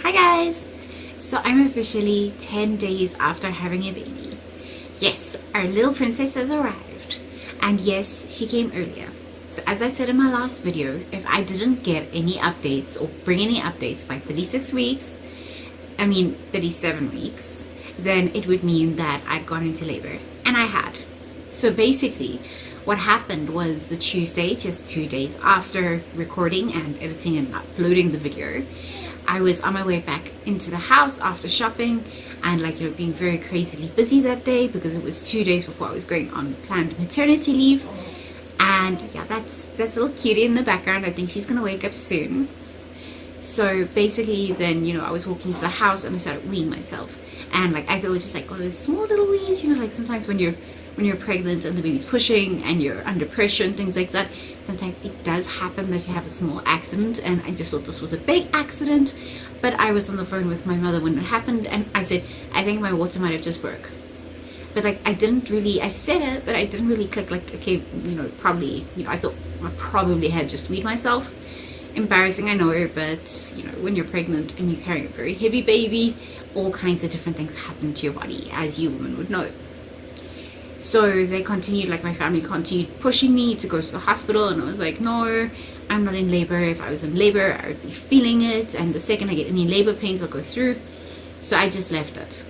Hi guys! So I'm officially 10 days after having a baby. Yes, our little princess has arrived. And yes, she came earlier. So as I said in my last video, if I didn't get any updates or bring any updates by 37 weeks, then it would mean that I'd gone into labor. And I had. So basically, what happened was the Tuesday, just 2 days after recording and editing and uploading the video, I was on my way back into the house after shopping and being very crazily busy that day because it was 2 days before I was going on planned maternity leave. And yeah, that's little cutie in the background. I think she's gonna wake up soon. So basically then, I was walking to the house and I started weeing myself. And I thought it was just one of those small little wees, sometimes when you're pregnant and the baby's pushing and you're under pressure and things like that, sometimes it does happen that you have a small accident, and I just thought this was a big accident. But I was on the phone with my mother when it happened and I said, I think my water might have just broke. But I said it, but I didn't really click okay, probably, I thought I probably had just weed myself. Embarrassing, I know, but when you're pregnant and you're carrying a very heavy baby, all kinds of different things happen to your body, as you women would know. So they continued, my family continued pushing me to go to the hospital, and I was like, no, I'm not in labor. If I was in labor, I would be feeling it, and the second I get any labor pains, I'll go through. So I just left it.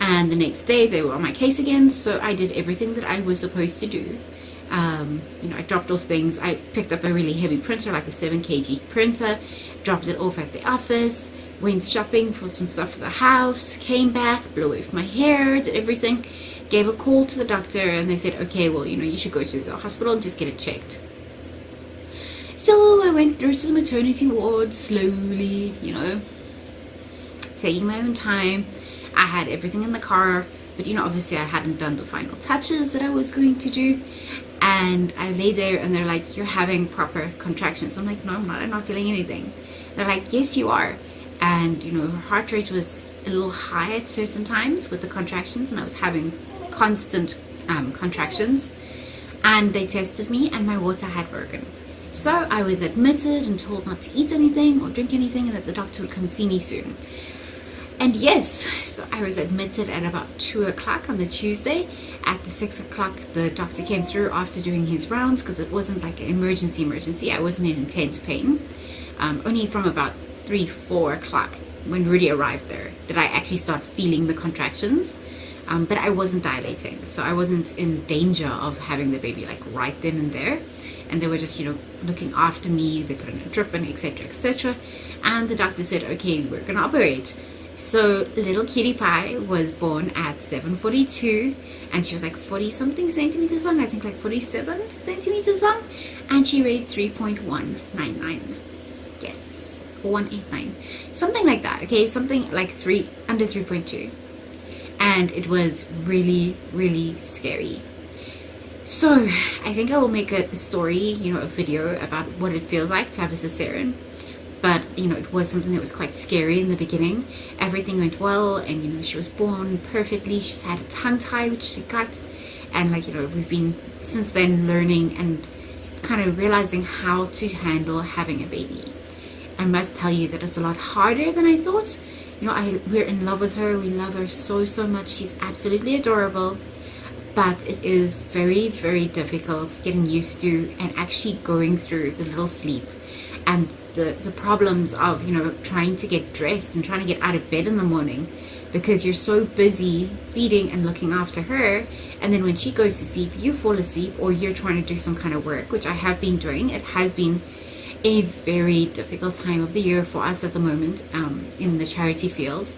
And the next day they were on my case again, so I did everything that I was supposed to do. I dropped off things. I picked up a really heavy printer, like a 7 kg printer, dropped it off at the office, went shopping for some stuff for the house, came back, blew away my hair, did everything, gave a call to the doctor, and they said, okay, well, you should go to the hospital and just get it checked. So I went through to the maternity ward slowly, taking my own time. I had everything in the car, but obviously I hadn't done the final touches that I was going to do. And I lay there and they're like, you're having proper contractions. I'm like, no, I'm not feeling anything. They're like, yes, you are. And her heart rate was a little high at certain times with the contractions, and I was having constant contractions. And they tested me and my water had broken. So I was admitted and told not to eat anything or drink anything, and that the doctor would come see me soon. And yes, so I was admitted at about 2 o'clock on the Tuesday. At the 6 o'clock, the doctor came through after doing his rounds, because it wasn't like an emergency. I wasn't in intense pain. Only from about 3-4 o'clock when Rudy arrived there did I actually start feeling the contractions. But I wasn't dilating, so I wasn't in danger of having the baby right then and there. And they were just looking after me. They put in a drip in, etc, etc. And the doctor said, okay, we're gonna operate. So little cutie pie was born at 7:42, and she was 40 something centimeters long, I think 47 centimeters long, and she weighed 3.199. Yes, 189, something like that. Okay, something under 3.2. And it was really, really scary. So I think I will make a story, a video about what it feels like to have a cesarean. But it was something that was quite scary in the beginning. Everything went well, and she was born perfectly. She's had a tongue tie, which she got, and we've been since then learning and kind of realizing how to handle having a baby. I must tell you that it's a lot harder than I thought. We're in love with her. We love her so much. She's absolutely adorable. But it is very, very difficult getting used to and actually going through the little sleep and the problems of trying to get dressed and trying to get out of bed in the morning, because you're so busy feeding and looking after her, and then when she goes to sleep you fall asleep, or you're trying to do some kind of work, which I have been doing. It has been a very difficult time of the year for us at the moment in the charity field.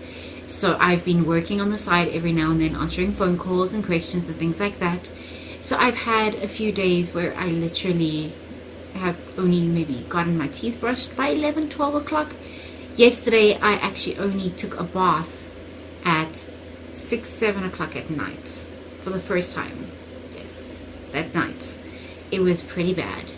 So I've been working on the side every now and then, answering phone calls and questions and things like that. So I've had a few days where I literally have only maybe gotten my teeth brushed by 11-12 o'clock. Yesterday I actually only took a bath at 6-7 o'clock at night for the first time. Yes, that night. It was pretty bad.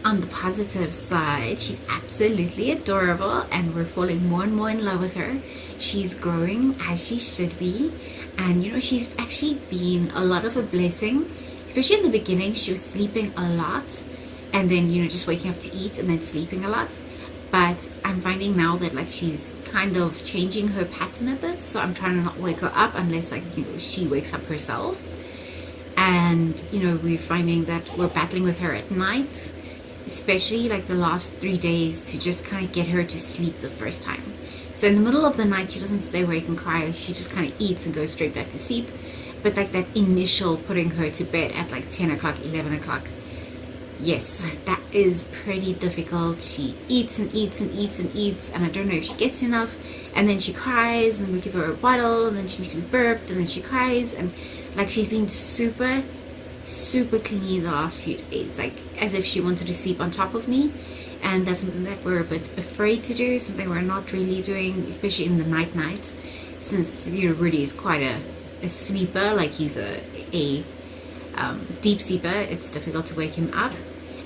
On the positive side, she's absolutely adorable, and we're falling more and more in love with her. She's growing as she should be, and she's actually been a lot of a blessing, especially in the beginning. She was sleeping a lot, and then just waking up to eat and then sleeping a lot. but I'm finding now that like she's kind of changing her pattern a bit, so I'm trying to not wake her up unless like, you know, she wakes up herself. And you know, we're finding that we're battling with her at night, especially like the last 3 days, to just kind of get her to sleep the first time. So in the middle of the night she doesn't stay awake and cry, she just kind of eats and goes straight back to sleep. But like that initial putting her to bed at like 10 o'clock, 11 o'clock, yes, that is pretty difficult. She eats and eats and eats and eats, and I don't know if she gets enough, and then she cries, and then we give her a bottle, and then she needs to be burped, and then she cries, and like she's been super clingy the last few days, like as if she wanted to sleep on top of me. And that's something that we're a bit afraid to do, something we're not really doing, especially in the night, since, you know, Rudy is quite a sleeper, like he's a deep sleeper. It's difficult to wake him up.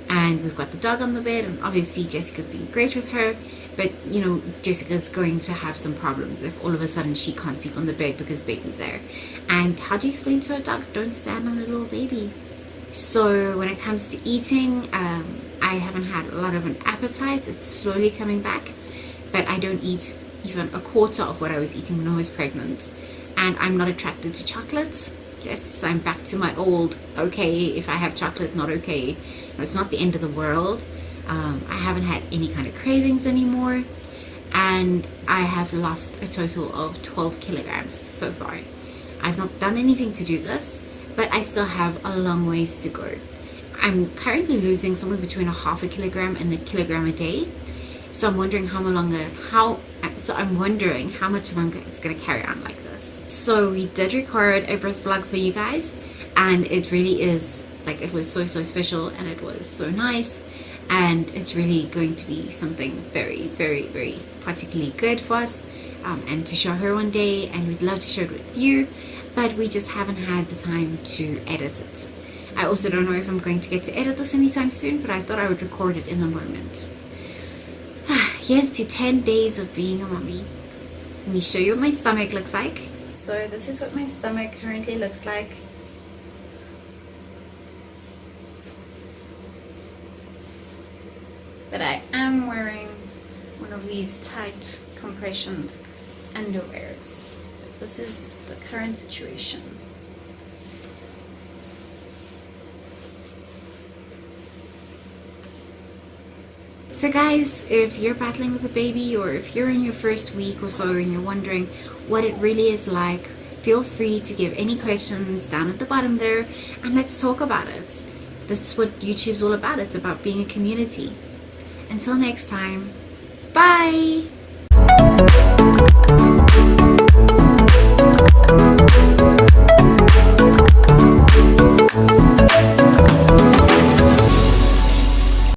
And we've got the dog on the bed, and obviously Jessica's been great with her, but you know, Jessica's going to have some problems if all of a sudden she can't sleep on the bed because baby's there. And how do you explain to a dog, don't stand on a little baby? So when it comes to eating, I haven't had a lot of an appetite. It's slowly coming back, but I don't eat even a quarter of what I was eating when I was pregnant. And I'm not attracted to chocolate. Yes, I'm back to my old, okay, if I have chocolate, not okay. No, it's not the end of the world. I haven't had any kind of cravings anymore, and I have lost a total of 12 kilograms so far. I've not done anything to do this, but I still have a long ways to go. I'm currently losing somewhere between a half a kilogram and a kilogram a day. So I'm wondering how much longer it's gonna carry on like this. So we did record a birth vlog for you guys, and it really is like, it was so special, and it was so nice, and it's really going to be something very particularly good for us, and to show her one day, and we'd love to share it with you, but we just haven't had the time to edit it. I also don't know if I'm going to get to edit this anytime soon, but I thought I would record it in the moment. Here's to 10 days of being a mommy. Let me show you what my stomach looks like. So this is what my stomach currently looks like. But I am wearing one of these tight compression underwears. This is the current situation. So guys, if you're battling with a baby, or if you're in your first week or so and you're wondering what it really is like, feel free to give any questions down at the bottom there, and let's talk about it. That's what YouTube's all about. It's about being a community. Until next time, bye!